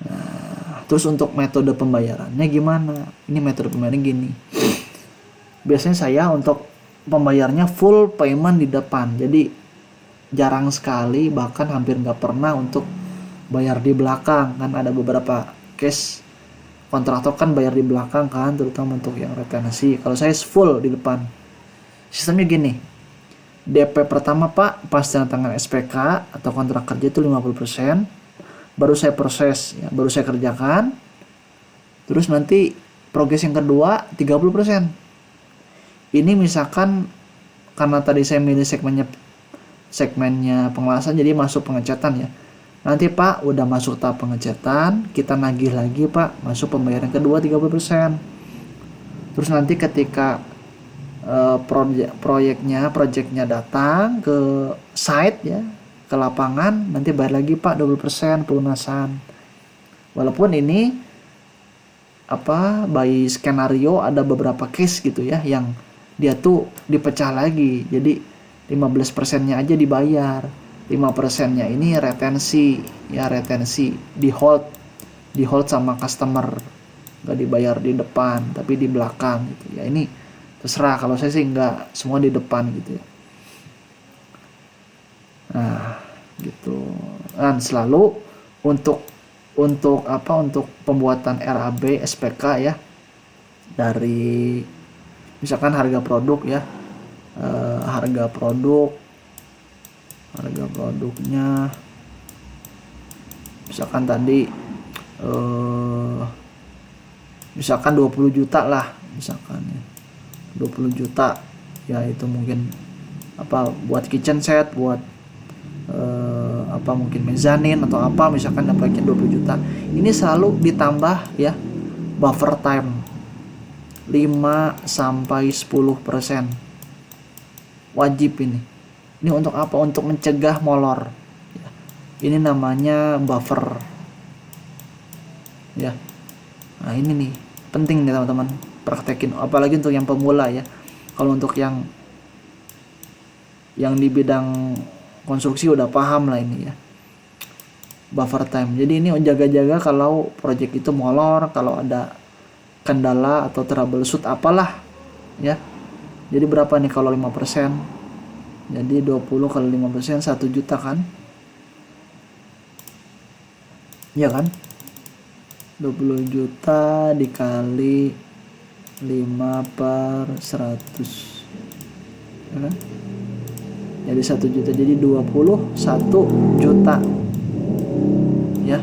A: Nah, terus untuk metode pembayarannya gimana? Ini metode pembayarannya gini, biasanya saya untuk pembayarnya full payment di depan, jadi jarang sekali, bahkan hampir nggak pernah untuk bayar di belakang. Kan ada beberapa case kontraktor kan bayar di belakang kan, terutama untuk yang retensi. Kalau saya full di depan. Sistemnya gini, DP pertama Pak pas tanda tangan SPK atau kontrak kerja itu 50%, baru saya proses ya, baru saya kerjakan. Terus nanti progres yang kedua 30%. Ini misalkan karena tadi saya milih segmennya pengelasan, jadi masuk pengecatan ya. Nanti Pak udah masuk tahap pengecatan, kita nagih lagi Pak, masuk pembayaran kedua 30%. Terus nanti ketika proyeknya datang ke site ya, ke lapangan, nanti bayar lagi Pak 20% pelunasan. Walaupun ini by skenario ada beberapa case gitu ya yang dia tuh dipecah lagi. Jadi 15%-nya aja dibayar. 5%-nya ini retensi di hold sama customer, nggak dibayar di depan tapi di belakang gitu ya. Ini terserah, kalau saya sih nggak, semua di depan gitu ya. Nah gitu. Dan selalu untuk pembuatan RAB SPK ya, dari misalkan harga produknya misalkan tadi misalkan 20 juta lah, misalkan ya 20 juta ya, itu mungkin buat kitchen set, buat mungkin mezanin atau misalkan dapatnya 20 juta. Ini selalu ditambah ya buffer time 5-10%. Wajib ini untuk apa? Untuk mencegah molor ya. Ini namanya buffer ya. Nah ini nih penting nih teman-teman, praktekin, apalagi untuk yang pemula ya. Kalau untuk yang di bidang konstruksi udah paham lah ini ya, buffer time. Jadi ini jaga-jaga kalau project itu molor, kalau ada kendala atau troubleshoot apalah ya. Jadi berapa nih kalau 5%? Jadi 20 kali 5% 1 juta kan? Ya kan? 20 juta dikali 5/100 ya kan? Jadi 1 juta, jadi 21 juta ya.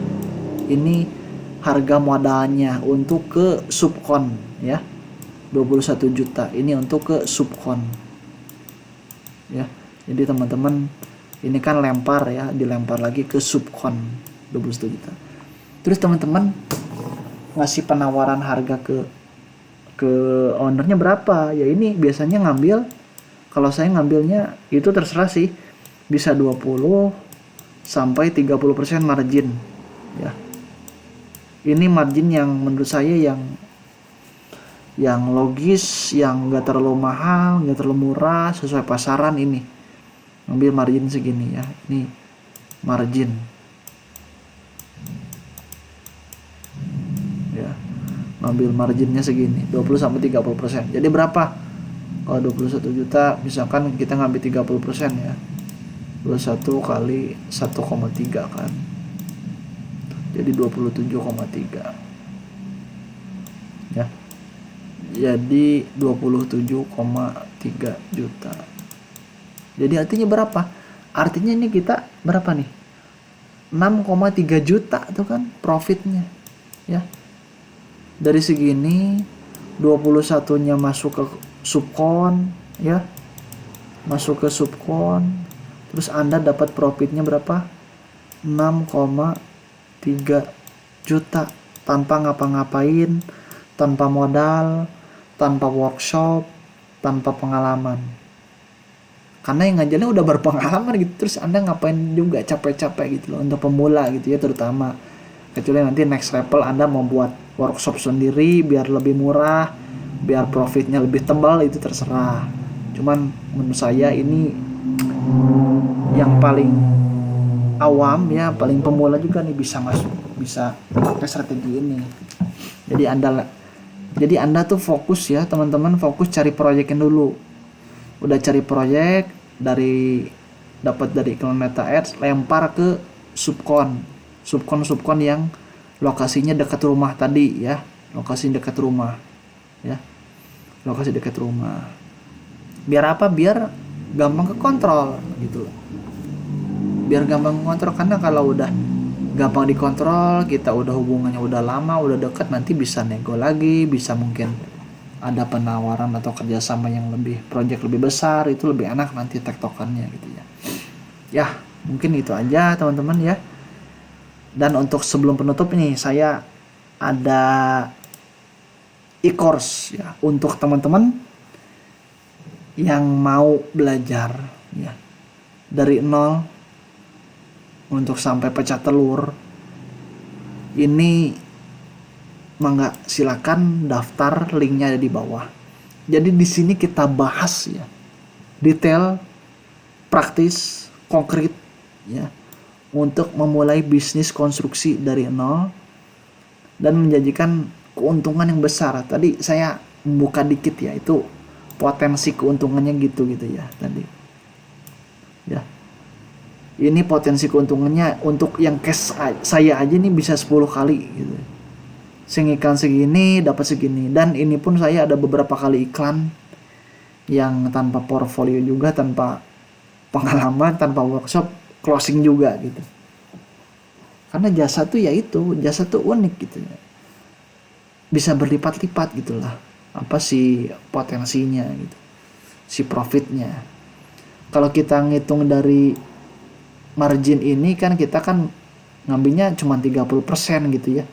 A: Ini harga modalnya untuk ke subkon ya, 21 juta ini untuk ke subkon ya. Jadi teman-teman ini kan dilempar lagi ke subkon 21 juta. Terus teman-teman ngasih penawaran harga ke ownernya berapa ya. Ini biasanya kalau saya ngambilnya itu terserah sih, bisa 20 sampai 30% margin ya. Ini margin yang menurut saya yang logis, yang nggak terlalu mahal, nggak terlalu murah, sesuai pasaran. Ini ngambil margin segini ya. Ini margin ya, ngambil marginnya segini 20 sampai 30%. Jadi berapa? Kalau 21 juta misalkan kita ngambil 30% ya, 21 kali 1,3 kan, jadi 27,3 ya. Jadi 27,3 juta. Jadi artinya berapa? Artinya ini kita berapa nih? 6,3 juta tuh kan profitnya ya. Dari segini 21-nya masuk ke subkon ya, masuk ke subkon, terus Anda dapat profitnya berapa? 6,3 juta tanpa ngapa-ngapain, tanpa modal, tanpa workshop, tanpa pengalaman. Karena yang ngajarnya udah berpengalaman gitu, terus Anda ngapain juga capek-capek gitu loh, untuk pemula gitu ya terutama. Kecuali nanti next level Anda mau buat workshop sendiri biar lebih murah, biar profitnya lebih tebal, itu terserah. Cuman menurut saya ini yang paling awam ya, paling pemula juga nih bisa pakai strategi ini. Jadi Anda tuh fokus ya teman-teman, fokus cari proyeknya dulu. Udah cari proyek, dapat dari iklan Meta Ads, lempar ke subkon yang lokasinya dekat rumah tadi ya, lokasi dekat rumah. Biar apa? Biar gampang kekontrol gitu loh. Biar gampang kontrol, karena kalau udah gampang dikontrol, kita udah hubungannya udah lama, udah deket, nanti bisa nego lagi, bisa mungkin ada penawaran atau kerjasama yang project lebih besar, itu lebih enak nanti tektokannya gitu ya. Ya mungkin itu aja teman-teman ya. Dan untuk sebelum penutup ini saya ada e-course ya untuk teman-teman yang mau belajar ya dari nol untuk sampai pecah telur. Ini mangga silakan daftar, linknya ada di bawah. Jadi di sini kita bahas ya detail, praktis, konkret ya untuk memulai bisnis konstruksi dari nol dan menjanjikan keuntungan yang besar. Tadi saya membuka dikit ya, itu potensi keuntungannya gitu ya tadi. Ya. Ini potensi keuntungannya untuk yang cash saya aja nih bisa 10 kali gitu. Iklan segini dapat segini, dan ini pun saya ada beberapa kali iklan yang tanpa portfolio juga, tanpa pengalaman, tanpa workshop, closing juga gitu. Karena jasa tuh ya itu, jasa tuh unik gitu ya. Bisa berlipat-lipat gitulah. Apa sih potensinya gitu. Si profitnya. Kalau kita ngitung dari margin ini kan kita kan ngambilnya cuma 30% gitu ya.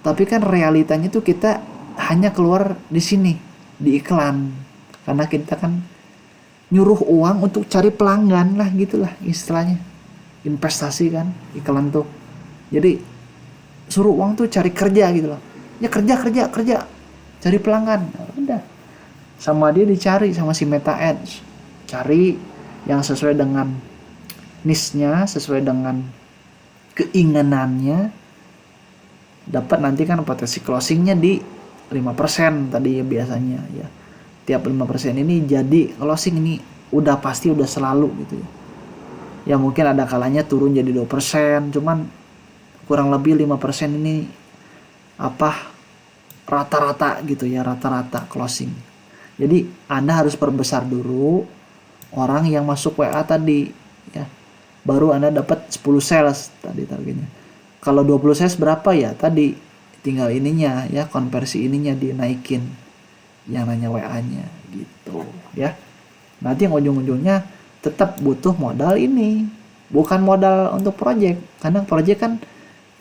A: Tapi kan realitanya tuh kita hanya keluar di sini, di iklan. Karena kita kan nyuruh uang untuk cari pelanggan lah gitulah istilahnya. Investasi kan iklan tuh. Jadi suruh uang tuh cari kerja gitu loh. Ya kerja. Cari pelanggan. Udah. Sama dia dicari sama si Meta Ads. Cari yang sesuai dengan niche-nya, sesuai dengan keinginannya. Dapat nanti kan potensi closingnya di 5% tadi ya biasanya ya. Tiap 5% ini jadi closing ini udah pasti, udah selalu gitu ya. Ya mungkin ada kalanya turun jadi 2%, cuman kurang lebih 5% ini rata-rata gitu ya, rata-rata closing. Jadi Anda harus perbesar dulu orang yang masuk WA tadi ya. Baru Anda dapat 10 sales tadi targetnya. Kalau 20 sales berapa ya? Tadi tinggal ininya ya, konversi ininya dinaikin yang nanya WA-nya gitu ya. Nanti yang ujung-ujungnya tetap butuh modal ini, bukan modal untuk project, karena project kan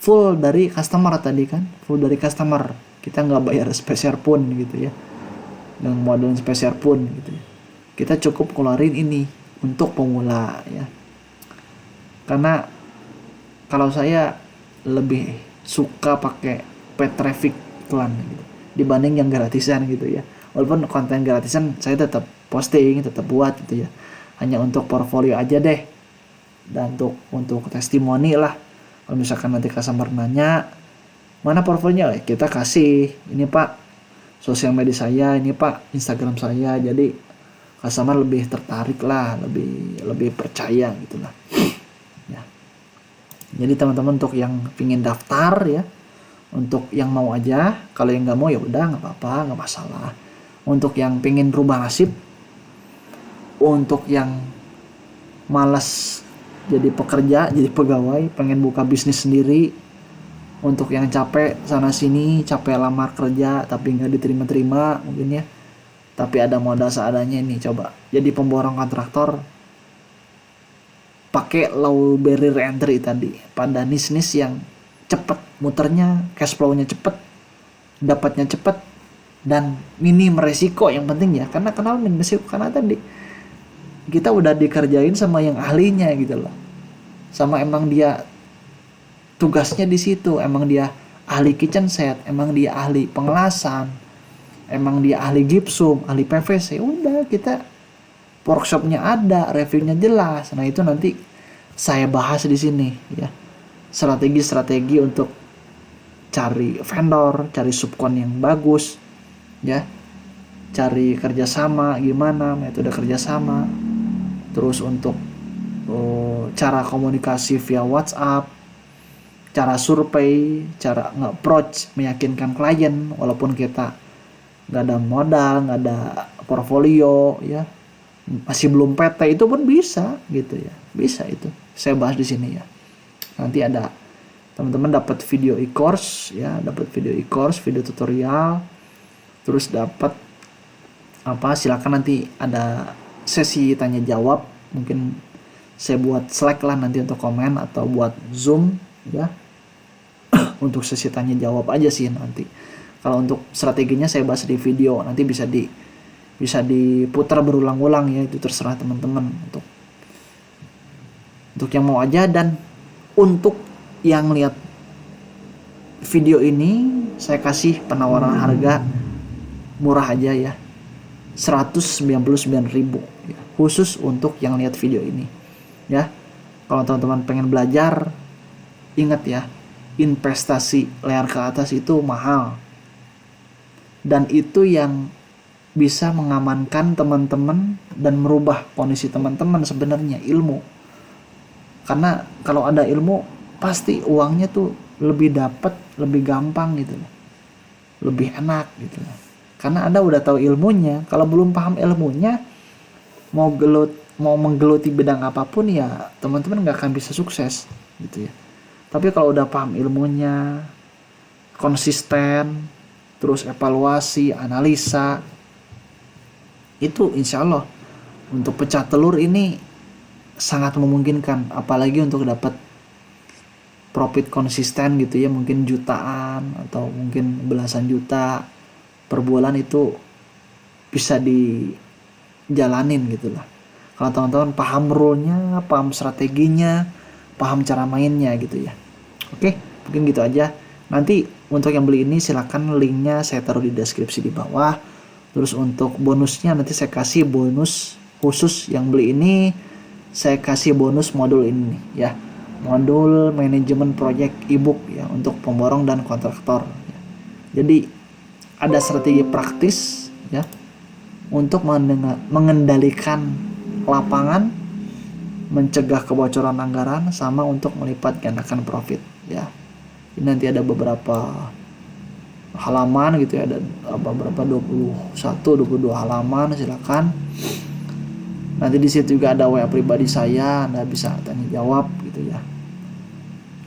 A: full dari customer tadi kan, full dari customer, kita nggak bayar spesial pun gitu ya, dengan modal spesial pun gitu ya. Kita cukup keluarin ini untuk pemula ya, karena kalau saya lebih suka pakai paid traffic iklan gitu dibanding yang gratisan gitu ya. Walaupun konten gratisan saya tetap posting, tetap buat gitu ya, hanya untuk portfolio aja deh, dan untuk testimoni lah. Kalau misalkan nanti customer nanya mana portfolionya, kita kasih ini pak sosial media saya, ini pak Instagram saya, jadi customer lebih tertarik lah, lebih percaya gitulah ya. Jadi teman-teman untuk yang pingin daftar ya, untuk yang mau aja, kalau yang nggak mau ya udah nggak apa-apa, nggak masalah. Untuk yang pingin rubah nasib, untuk yang malas jadi pekerja, jadi pegawai, pengen buka bisnis sendiri, untuk yang capek sana sini, capek lamar kerja tapi nggak diterima-terima mungkin ya, tapi ada modal seadanya ini, coba jadi pemborong kontraktor pakai low barrier entry tadi pada niche yang cepet muternya, cash flow-nya cepet, dapatnya cepet, dan minim resiko yang penting ya. Karena kenapa minim resiko? Karena tadi kita udah dikerjain sama yang ahlinya gitu loh, sama emang dia tugasnya di situ, emang dia ahli kitchen set, emang dia ahli pengelasan, emang dia ahli gipsum, ahli PVC. Udah, kita workshopnya ada, reviewnya jelas. Nah itu nanti saya bahas di sini ya, strategi untuk cari vendor, cari subkon yang bagus ya, cari kerjasama gimana, metode kerjasama, terus untuk cara komunikasi via WhatsApp, cara survei, cara nge-approach, meyakinkan klien walaupun kita nggak ada modal, nggak ada portfolio ya, masih belum PT, itu pun bisa gitu ya, bisa itu saya bahas di sini ya. Nanti ada teman-teman dapat video e-course ya, dapat video e-course, video tutorial, terus dapat silakan nanti ada sesi tanya jawab, mungkin saya buat Slack lah nanti untuk komen atau buat Zoom ya. Untuk sesi tanya jawab aja sih nanti. Kalau untuk strateginya saya bahas di video, nanti bisa diputar berulang-ulang ya, itu terserah teman-teman untuk yang mau aja. Dan untuk yang lihat video ini saya kasih penawaran harga murah aja ya, 199.000 ya, khusus untuk yang lihat video ini ya. Kalau teman-teman pengen belajar, ingat ya, investasi layar ke atas itu mahal, dan itu yang bisa mengamankan teman-teman dan merubah kondisi teman-teman sebenarnya ilmu. Karena kalau ada ilmu pasti uangnya tuh lebih dapat, lebih gampang gitu loh, lebih enak gitu loh. Karena Anda udah tahu ilmunya. Kalau belum paham ilmunya, mau menggeluti bidang apapun ya teman-teman nggak akan bisa sukses gitu ya. Tapi kalau udah paham ilmunya, konsisten, terus evaluasi, analisa, itu insya Allah untuk pecah telur ini sangat memungkinkan. Apalagi untuk dapat profit konsisten gitu ya, mungkin jutaan atau mungkin belasan juta per bulan, itu bisa dijalanin gitu lah. Kalau teman-teman paham rule-nya, paham strateginya, paham cara mainnya gitu ya. Oke, mungkin gitu aja. Nanti untuk yang beli ini silakan linknya saya taruh di deskripsi di bawah. Terus untuk bonusnya nanti saya kasih bonus khusus yang beli ini, saya kasih bonus modul ini ya. Modul manajemen project ebook ya, untuk pemborong dan kontraktor ya. Jadi ada strategi praktis ya untuk mengendalikan lapangan, mencegah kebocoran anggaran, sama untuk melipat gandakan profit ya. Ini nanti ada beberapa halaman gitu ya, ada beberapa 21 22 halaman, silakan. Nanti di situ juga ada WA pribadi saya, Anda bisa tanya jawab gitu ya.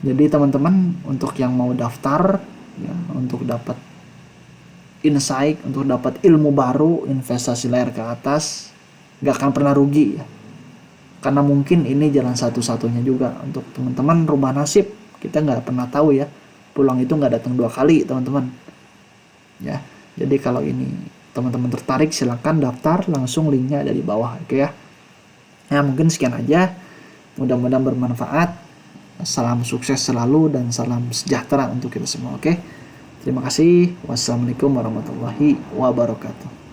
A: Jadi teman-teman untuk yang mau daftar ya, untuk dapat insight, untuk dapat ilmu baru investasi layar ke atas, gak akan pernah rugi ya. Karena mungkin ini jalan satu-satunya juga untuk teman-teman rubah nasib. Kita gak pernah tahu ya, pulang itu gak datang 2 kali teman-teman ya. Jadi kalau ini teman-teman tertarik, silakan daftar, langsung linknya ada di bawah. Oke ya. Nah mungkin sekian aja, mudah-mudahan bermanfaat. Salam sukses selalu dan salam sejahtera untuk kita semua. Oke, terima kasih. Wassalamualaikum warahmatullahi wabarakatuh.